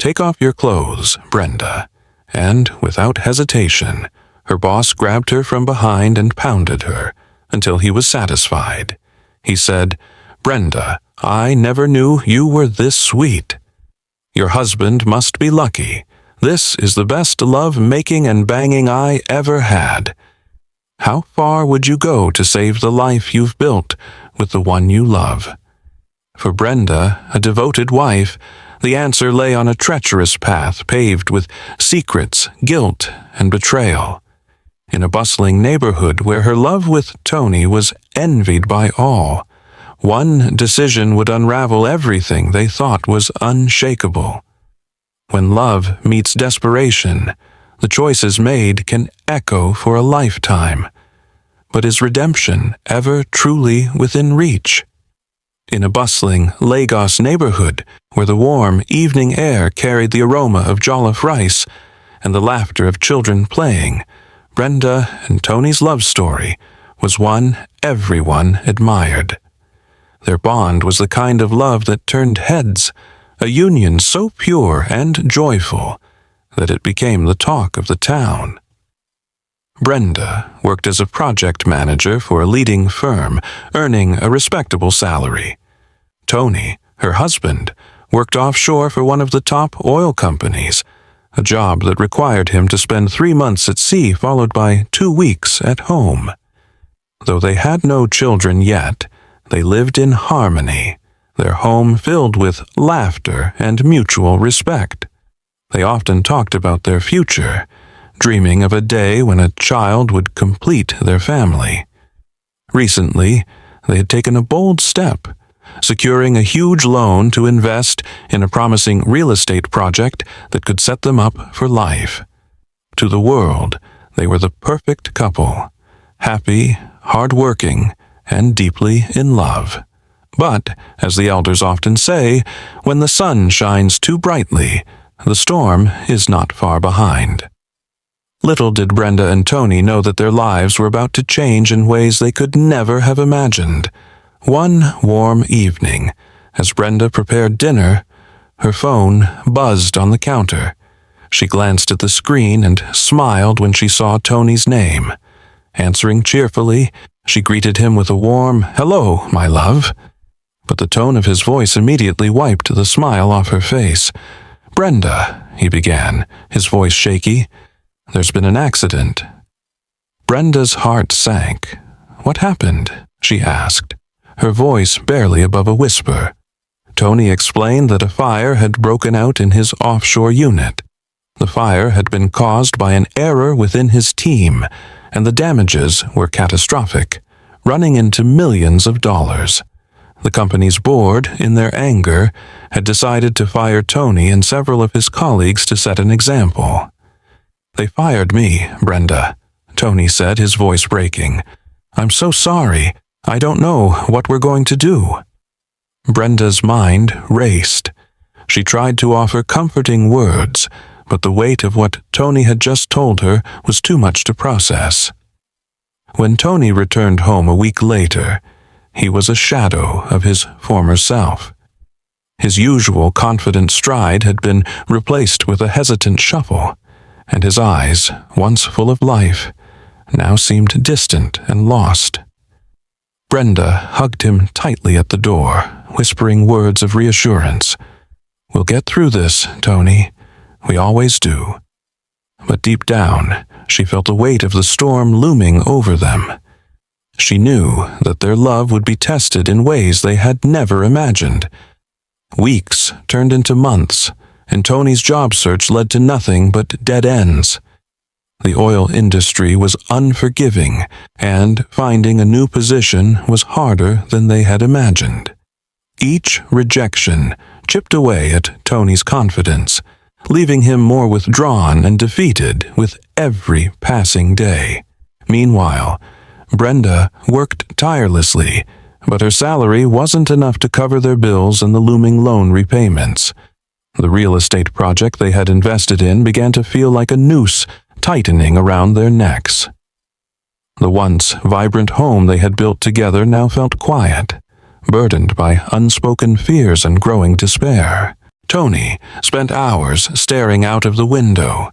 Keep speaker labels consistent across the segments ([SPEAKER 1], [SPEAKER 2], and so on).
[SPEAKER 1] "Take off your clothes, Brenda." And, without hesitation, her boss grabbed her from behind and pounded her until he was satisfied. He said, "Brenda, I never knew you were this sweet. Your husband must be lucky. This is the best love-making and banging I ever had. How far would you go to save the life you've built with the one you love?" For Brenda, a devoted wife, the answer lay on a treacherous path paved with secrets, guilt, and betrayal. In a bustling neighborhood where her love with Tony was envied by all, one decision would unravel everything they thought was unshakable. When love meets desperation, the choices made can echo for a lifetime. But is redemption ever truly within reach? In a bustling Lagos neighborhood where the warm evening air carried the aroma of jollof rice and the laughter of children playing, Brenda and Tony's love story was one everyone admired. Their bond was the kind of love that turned heads, a union so pure and joyful that it became the talk of the town. Brenda worked as a project manager for a leading firm, earning a respectable salary. Tony, her husband, worked offshore for one of the top oil companies, a job that required him to spend 3 months at sea followed by 2 weeks at home. Though they had no children yet, they lived in harmony, their home filled with laughter and mutual respect. They often talked about their future, dreaming of a day when a child would complete their family. Recently, they had taken a bold step, securing a huge loan to invest in a promising real estate project that could set them up for life. To the world, they were the perfect couple, happy, hard-working, and deeply in love. But, as the elders often say, when the sun shines too brightly, the storm is not far behind. Little did Brenda and Tony know that their lives were about to change in ways they could never have imagined. One warm evening, as Brenda prepared dinner, her phone buzzed on the counter. She glanced at the screen and smiled when she saw Tony's name. Answering cheerfully, she greeted him with a warm, "Hello, my love." But the tone of his voice immediately wiped the smile off her face. "Brenda," he began, his voice shaky, "there's been an accident." Brenda's heart sank. "What happened?" she asked, her voice barely above a whisper. Tony explained that a fire had broken out in his offshore unit. The fire had been caused by an error within his team, and the damages were catastrophic, running into millions of dollars. The company's board, in their anger, had decided to fire Tony and several of his colleagues to set an example. "They fired me, Brenda," Tony said, his voice breaking. "I'm so sorry. I don't know what we're going to do." Brenda's mind raced. She tried to offer comforting words, but the weight of what Tony had just told her was too much to process. When Tony returned home a week later, he was a shadow of his former self. His usual confident stride had been replaced with a hesitant shuffle, and his eyes, once full of life, now seemed distant and lost. Brenda hugged him tightly at the door, whispering words of reassurance. "We'll get through this, Tony. We always do." But deep down, she felt the weight of the storm looming over them. She knew that their love would be tested in ways they had never imagined. Weeks turned into months, and Tony's job search led to nothing but dead ends. The oil industry was unforgiving, and finding a new position was harder than they had imagined. Each rejection chipped away at Tony's confidence, leaving him more withdrawn and defeated with every passing day. Meanwhile, Brenda worked tirelessly, but her salary wasn't enough to cover their bills and the looming loan repayments. The real estate project they had invested in began to feel like a noose tightening around their necks. The once vibrant home they had built together now felt quiet, burdened by unspoken fears and growing despair. Tony spent hours staring out of the window,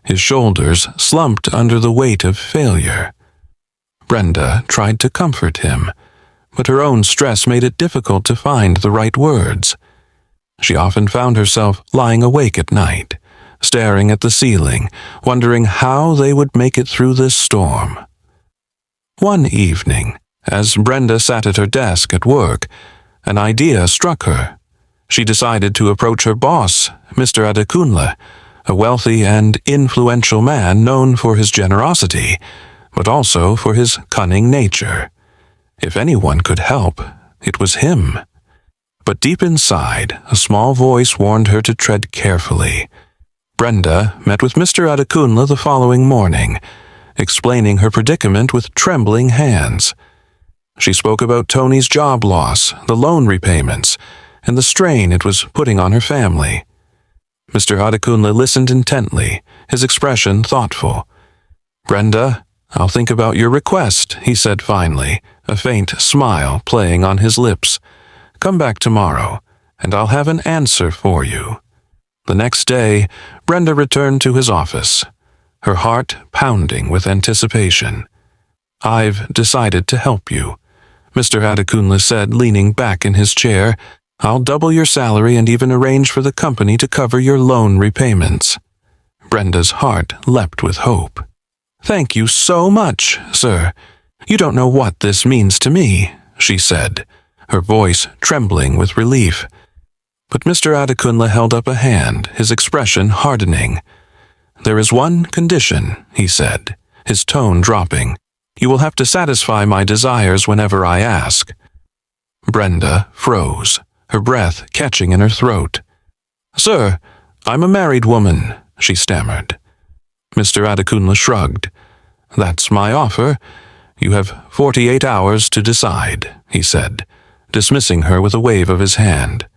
[SPEAKER 1] his shoulders slumped under the weight of failure. Brenda tried to comfort him, but her own stress made it difficult to find the right words. She often found herself lying awake at night, staring at the ceiling, wondering how they would make it through this storm. One evening, as Brenda sat at her desk at work, an idea struck her. She decided to approach her boss, Mr. Adekunle, a wealthy and influential man known for his generosity, but also for his cunning nature. If anyone could help, it was him. But deep inside, a small voice warned her to tread carefully. Brenda met with Mr. Adekunle the following morning, explaining her predicament with trembling hands. She spoke about Tony's job loss, the loan repayments, and the strain it was putting on her family. Mr. Adekunle listened intently, his expression thoughtful. "Brenda, I'll think about your request," he said finally, a faint smile playing on his lips. "Come back tomorrow, and I'll have an answer for you." The next day, Brenda returned to his office, her heart pounding with anticipation. "I've decided to help you," Mr. Adekunle said, leaning back in his chair. "I'll double your salary and even arrange for the company to cover your loan repayments." Brenda's heart leapt with hope. "Thank you so much, sir. You don't know what this means to me," she said, her voice trembling with relief. But Mr. Adekunle held up a hand, his expression hardening. "There is one condition," he said, his tone dropping. "You will have to satisfy my desires whenever I ask." Brenda froze, her breath catching in her throat. "Sir, I'm a married woman," she stammered. Mr. Adekunle shrugged. "That's my offer. You have 48 hours to decide," he said, dismissing her with a wave of his hand.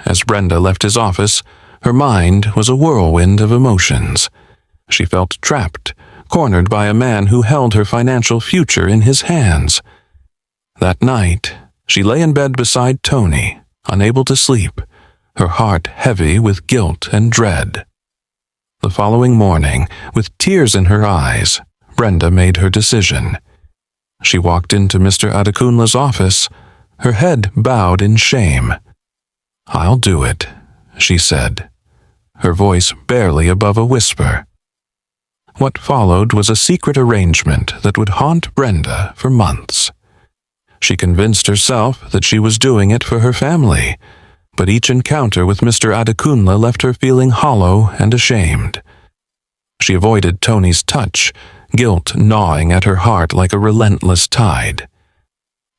[SPEAKER 1] As Brenda left his office, her mind was a whirlwind of emotions. She felt trapped, cornered by a man who held her financial future in his hands. That night, she lay in bed beside Tony, unable to sleep, her heart heavy with guilt and dread. The following morning, with tears in her eyes, Brenda made her decision. She walked into Mr. Adekunle's office, her head bowed in shame. "I'll do it," she said, her voice barely above a whisper. What followed was a secret arrangement that would haunt Brenda for months. She convinced herself that she was doing it for her family, but each encounter with Mr. Adekunle left her feeling hollow and ashamed. She avoided Tony's touch, guilt gnawing at her heart like a relentless tide.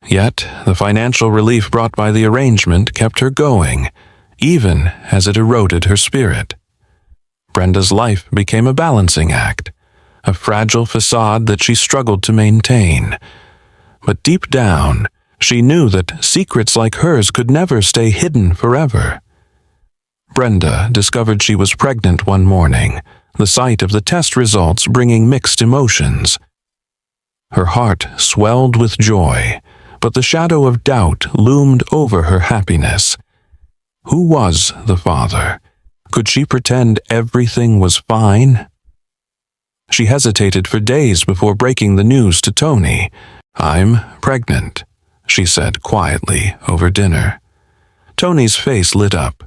[SPEAKER 1] Yet, the financial relief brought by the arrangement kept her going, even as it eroded her spirit. Brenda's life became a balancing act, a fragile facade that she struggled to maintain. But deep down, she knew that secrets like hers could never stay hidden forever. Brenda discovered she was pregnant one morning, the sight of the test results bringing mixed emotions. Her heart swelled with joy, but the shadow of doubt loomed over her happiness. Who was the father? Could she pretend everything was fine? She hesitated for days before breaking the news to Tony. "I'm pregnant," she said quietly over dinner. Tony's face lit up,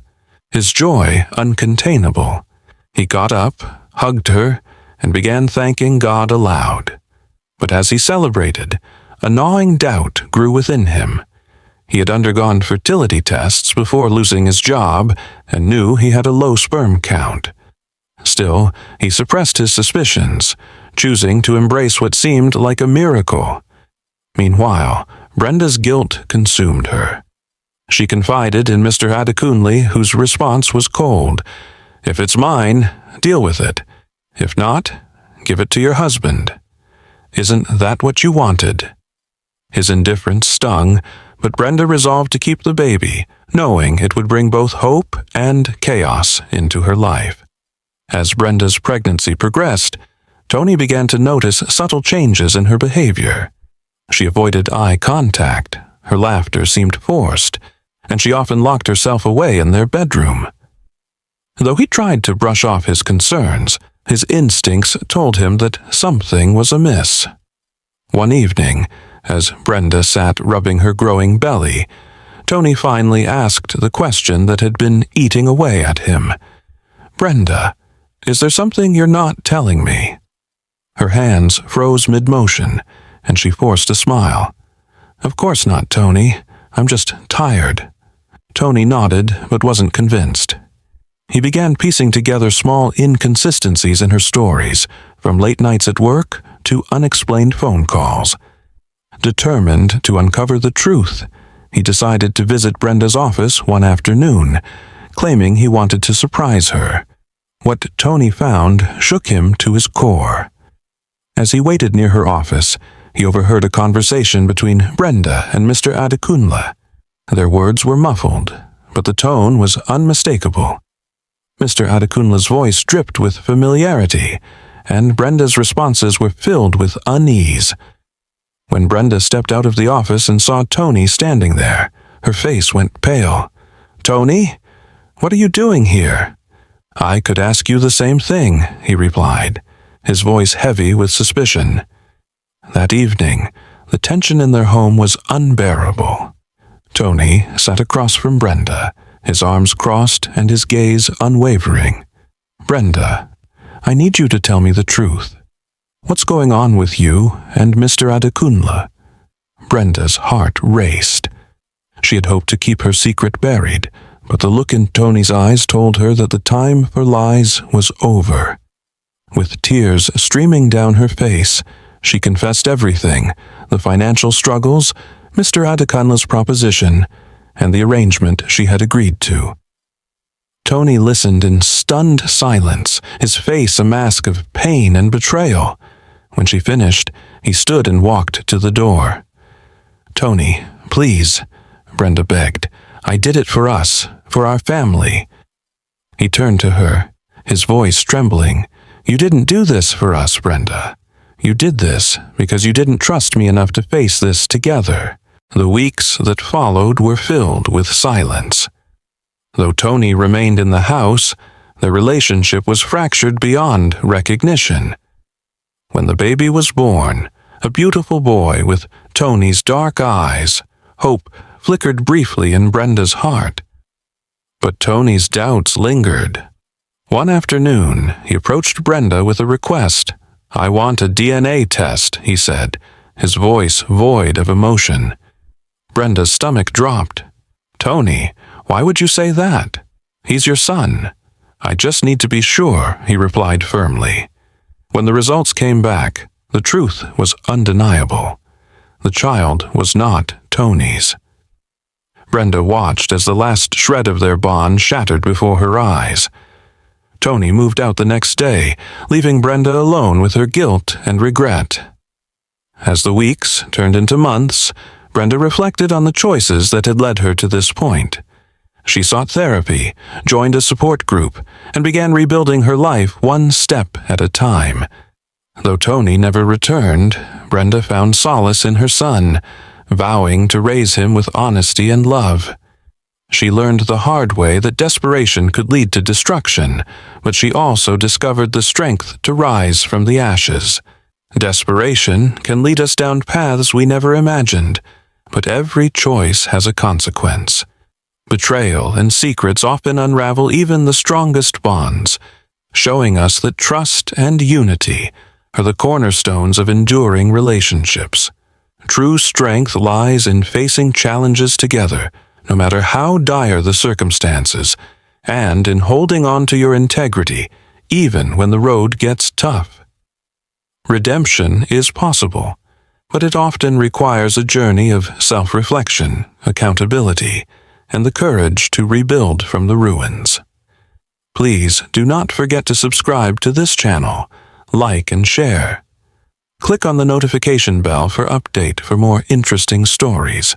[SPEAKER 1] his joy uncontainable. He got up, hugged her, and began thanking God aloud. But as he celebrated, a gnawing doubt grew within him. He had undergone fertility tests before losing his job and knew he had a low sperm count. Still, he suppressed his suspicions, choosing to embrace what seemed like a miracle. Meanwhile, Brenda's guilt consumed her. She confided in Mr. Adekunle, whose response was cold. "If it's mine, deal with it. If not, give it to your husband. Isn't that what you wanted?" His indifference stung, but Brenda resolved to keep the baby, knowing it would bring both hope and chaos into her life. As Brenda's pregnancy progressed, Tony began to notice subtle changes in her behavior. She avoided eye contact, her laughter seemed forced, and she often locked herself away in their bedroom. Though he tried to brush off his concerns, his instincts told him that something was amiss. One evening, as Brenda sat rubbing her growing belly, Tony finally asked the question that had been eating away at him. "Brenda, is there something you're not telling me?" Her hands froze mid-motion, and she forced a smile. "Of course not, Tony. I'm just tired." Tony nodded, but wasn't convinced. He began piecing together small inconsistencies in her stories, from late nights at work to unexplained phone calls. Determined to uncover the truth, he decided to visit Brenda's office one afternoon, claiming he wanted to surprise her. What Tony found shook him to his core. As he waited near her office, he overheard a conversation between Brenda and Mr. Adekunle. Their words were muffled, but the tone was unmistakable. Mr. Adekunle's voice dripped with familiarity, and Brenda's responses were filled with unease. When Brenda stepped out of the office and saw Tony standing there, her face went pale. "Tony, what are you doing here?" "I could ask you the same thing," he replied, his voice heavy with suspicion. That evening, the tension in their home was unbearable. Tony sat across from Brenda, his arms crossed and his gaze unwavering. "Brenda, I need you to tell me the truth. What's going on with you and Mr. Adekunle?" Brenda's heart raced. She had hoped to keep her secret buried, but the look in Tony's eyes told her that the time for lies was over. With tears streaming down her face, she confessed everything: the financial struggles, Mr. Adekunle's proposition, and the arrangement she had agreed to. Tony listened in stunned silence, his face a mask of pain and betrayal. When she finished, he stood and walked to the door. "Tony, please," Brenda begged. "I did it for us, for our family." He turned to her, his voice trembling. "You didn't do this for us, Brenda. You did this because you didn't trust me enough to face this together." The weeks that followed were filled with silence. Though Tony remained in the house, their relationship was fractured beyond recognition. When the baby was born, a beautiful boy with Tony's dark eyes, hope flickered briefly in Brenda's heart. But Tony's doubts lingered. One afternoon, he approached Brenda with a request. "I want a DNA test," he said, his voice void of emotion. Brenda's stomach dropped. "Tony, why would you say that? He's your son." "I just need to be sure," he replied firmly. When the results came back, the truth was undeniable. The child was not Tony's. Brenda watched as the last shred of their bond shattered before her eyes. Tony moved out the next day, leaving Brenda alone with her guilt and regret. As the weeks turned into months, Brenda reflected on the choices that had led her to this point. She sought therapy, joined a support group, and began rebuilding her life one step at a time. Though Tony never returned, Brenda found solace in her son, vowing to raise him with honesty and love. She learned the hard way that desperation could lead to destruction, but she also discovered the strength to rise from the ashes. Desperation can lead us down paths we never imagined, but every choice has a consequence. Betrayal and secrets often unravel even the strongest bonds, showing us that trust and unity are the cornerstones of enduring relationships. True strength lies in facing challenges together, no matter how dire the circumstances, and in holding on to your integrity, even when the road gets tough. Redemption is possible, but it often requires a journey of self-reflection, accountability, and the courage to rebuild from the ruins. Please do not forget to subscribe to this channel, like and share. Click on the notification bell for update for more interesting stories.